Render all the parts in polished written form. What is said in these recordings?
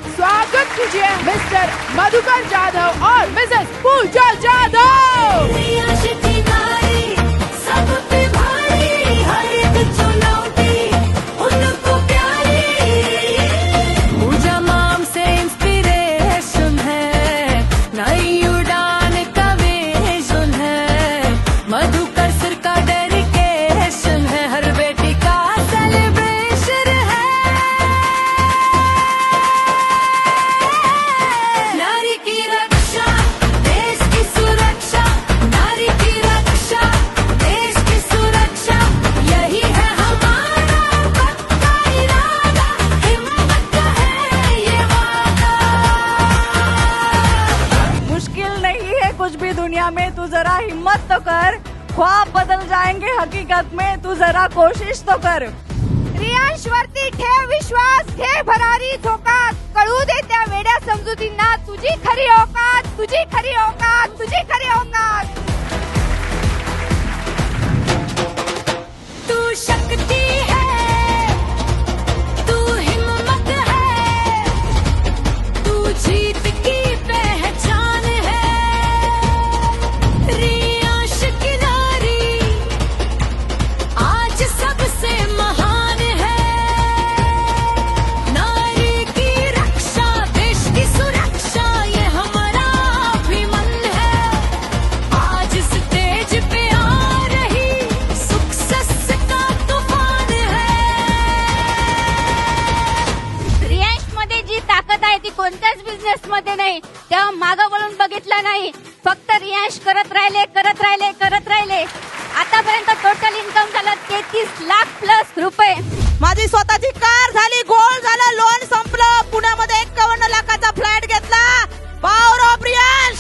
स्वागत कीजिए मिस्टर मधुकर जाधव और मिसेस पूजा जाधव। सब पे भारी हर एक चुनौती उनको प्यारी। पूजा माम से इंस्पिरेशन है, नई उड़ान का विजन है। मधुकर सर का डेडिकेशन है, हर बेटी का सेलिब्रेशन है। नारी की रक्षा देश की सुरक्षा, नारी की रक्षा देश की सुरक्षा, यही है हमारा पक्का इरादा, हिम्मत का है ये वादा। मुश्किल नहीं है कुछ भी दुनिया में, तू जरा हिम्मत तो कर। ख्वाब बदल जाएंगे हकीकत में, तू जरा कोशिश तो कर। रियांशवरती ठेव विश्वास, घे भरारी धोका, कळू दे त्या वेड्या समजुतींना तुझी खरी औकात, तुझी खरी औकात, तुझी खरी औकात। तू शक्ति है, तू हिम्मत है, तू जीत की पहचान है। रियांश की नारी आज सबसे महान है। नारी की रक्षा देश की सुरक्षा, ये हमारा अभिमान है। आज स्टेज पे आ रही सक्सेस का तूफान है। रियांश मध्ये जी ताकद आहे ती कोणत्याच बिझनेस मध्ये नाही, तेव्हा मागं वळून बघितलं नाही, फक्त रियांश करत राहिले करत राहिले करत राहिले। आतापर्यंत टोटल इन्कम झालं 33 लाख प्लस रुपये। माझी स्वतःची कार झाली, गोल्ड झालं, लोन संपलं, पुण्यामध्ये 51 लाखाचा फ्लॅट घेतला। Power of Riyansh.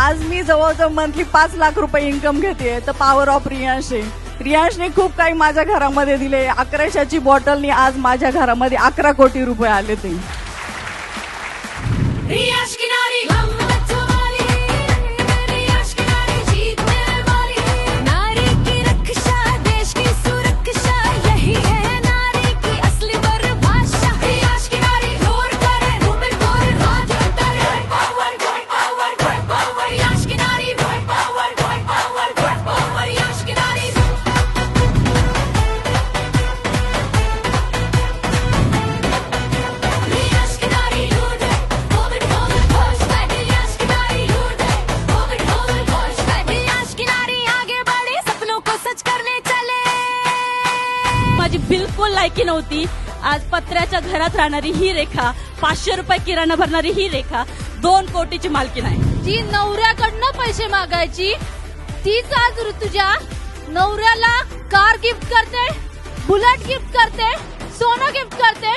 आज मी जवळजवळ मंथली 5 लाख रुपये इन्कम घेते, तर पॉवर ऑफ रियांश आहे। रियांशने खूप काही माझ्या घरामध्ये दिले। 1100ची बॉटलनी आज माझ्या घरामध्ये 11 कोटी रुपये आले ते। रियांश की नारी हिम्मत वाली, रियांश की नारी जीतने वाली। नारी की रक्षा देश की सुरक्षा, यही है नारी की असली परिभाषा। रियांश की नारी जोर करे रूप तोड़ राज करे, पावर पावर पावर। रियांश की नारी पावर पावर पावर। रियांश की नारी रियांश की नारी लूट है, hold it push back। Riyansh की नारी लूट है, hold it push back। Riyansh की नारी आगे बढ़े, सपनों को सच करने चले। माझी बिलकुल लायकी नव्हती। आज पत्र्याच्या घरात राहणारी ही रेखा, 500 रुपये किराणा भरणारी ही रेखा 2 कोटीची मालकीण आहे। जी नवऱ्याकडनं पैसे मागायची तीच आज तुझ्या नवऱ्याला कार गिफ्ट करते, बुलेट गिफ्ट करते, सोनं गिफ्ट करते,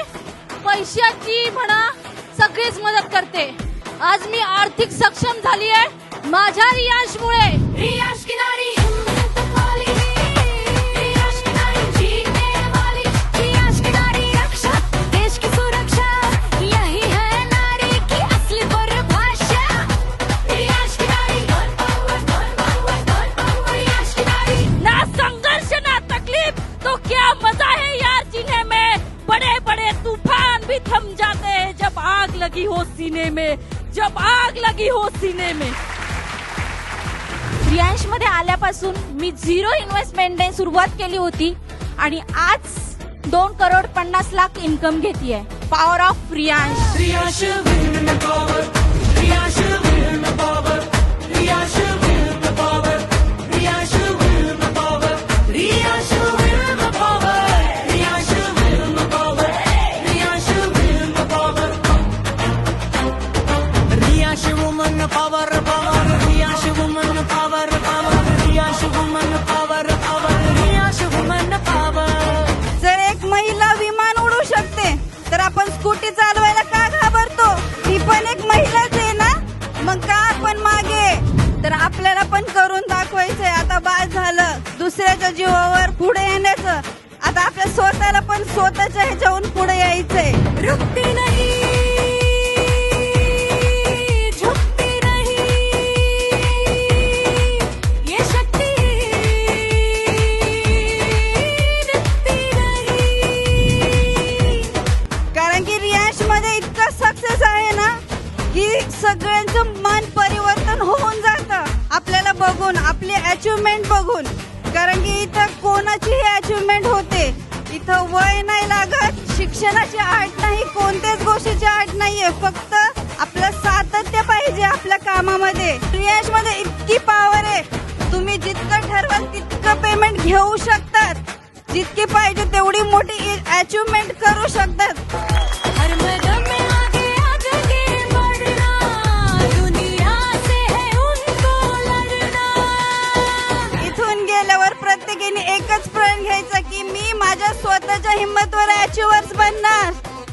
पैशाची म्हणा सगळीच मदत करते। आज मी आर्थिक सक्षम झाली आहे माझ्या रियांशमुळे। रियांश की नारी हिम्मत वाली, रियांश की नारी जीतने वाली। रियांश की नारी रक्षा देश की सुरक्षा, यही है नारी की असली परिभाषा। रियांश की नारी रियांश की नारी। ना संघर्ष ना तकलीफ तो क्या मजा है यार जीने में। बड़े बड़े तूफान भी थम जाते हैं जब आग लगी हो सीने में, जब आग लगी हो सीने में। रियांश मध्ये आल्यापासून मी 0 इन्व्हेस्टमेंटने सुरुवात केली होती आणि आज 2 करोड 50 लाख इन्कम घेतीये। Power of Riyansh. Riyansh win power, Riyansh win power, Riyansh win power, Riyansh win power, Riyansh win power, Riyansh win power, Riyansh win power. Riyansh woman power power, Riyansh woman power power, Riyansh woman power power, Riyansh woman power. जर एक महिला विमान उडू शकते तर आपण स्कूटी चालवायला का घाबरतो? ती पण एक महिलाच आहे ना। मागे, तर आपल्याला पण करून दाखवायचंय. आता बाद झालं दुसऱ्याच्या जीवावर पुढे येण्याचं. आता आपल्या स्वतःला पण स्वतःच्या ह्याच्याहून पुढे यायचंय. रुकती नहीं, झुकती नहीं, ये शक्ति रुकती नहीं. कारण की रियांश मध्ये इतका सक्सेस आहे ना की सगळ्यांचं मन परिवर्तन होऊन जातं आपल्याला बघून, आपली अचिव्हमेंट बघून. कारण की इथं कोणाचीही अचिव्हमेंट होते. इथं वय नाही लागत, शिक्षणाची अट नाही, कोणत्याच गोष्टीची अट नाहीये. फक्त आपलं सातत्य पाहिजे आपल्या कामामध्ये. रियांश मध्ये इतकी पॉवर आहे, तुम्ही जितकं ठरवाल तितकं पेमेंट घेऊ शकतात. जितकी पाहिजे तेवढी मोठी अचिव्हमेंट करू शकतात. हर मैदान में आगे बढ़ना, दुनिया से है उनको लड़ना. इथून गेल्यावर प्रत्येकाने एकच प्रण घ्यायचा की मी माझ्या स्वतःच्या हिंमतवर अचिव्हर्स बनणार.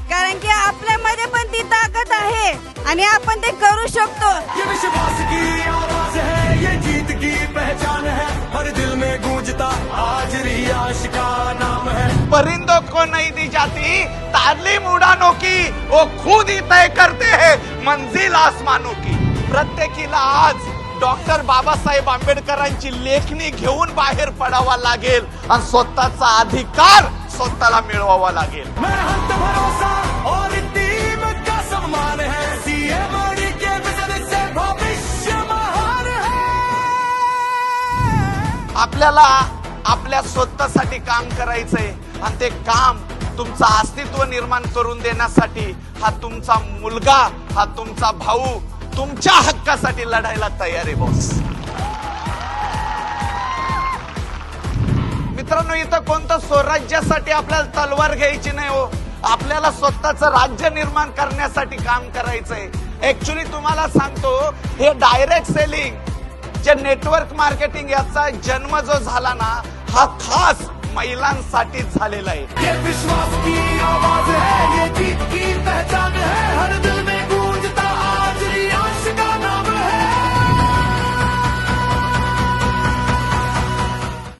कारण की आपल्यामध्ये पण ती ताकद आहे आणि आपण ते करू शकतो. ये विश्वास की आवाज है, ये जीत की पहचान है, हर दिल में गूंजता आज रियांश का नाम है. परिंदों को नहीं दी जाती तालीम उड़ानों की, वो खुद ही तय करते हैं मंजिल आसमानों की. प्रत्येकीला आज डॉक्टर बाबासाहेब आंबेडकरांची लेखणी घेऊन बाहेर पडावा लागेल आणि स्वतःचा अधिकार स्वतःला मिळवावा लागेल. मेहनत भरोसा और टीम का सम्मान है, सीएमडी के विजन से भविष्य महान है. आपल्याला आपल्या स्वतःसाठी काम करायचंय आणि ते काम तुमचं अस्तित्व निर्माण करून देण्यासाठी हा तुमचा मुलगा, हा तुमचा भाऊ तुमच्या हक्कासाठी लढायला तयार आहे बॉस. मित्रांनो, इथं कोणतं स्वराज्यासाठी आपल्याला तलवार घ्यायची नाही हो. आपल्याला स्वतःचं राज्य निर्माण करण्यासाठी काम करायचंय. ऍक्च्युली तुम्हाला सांगतो, हे डायरेक्ट सेलिंग, जे नेटवर्क मार्केटिंग याचा जन्म जो झाला ना, हा खास महिलांसाठीच झालेला आहे. ये विश्वास की आवाज है, ये जीत की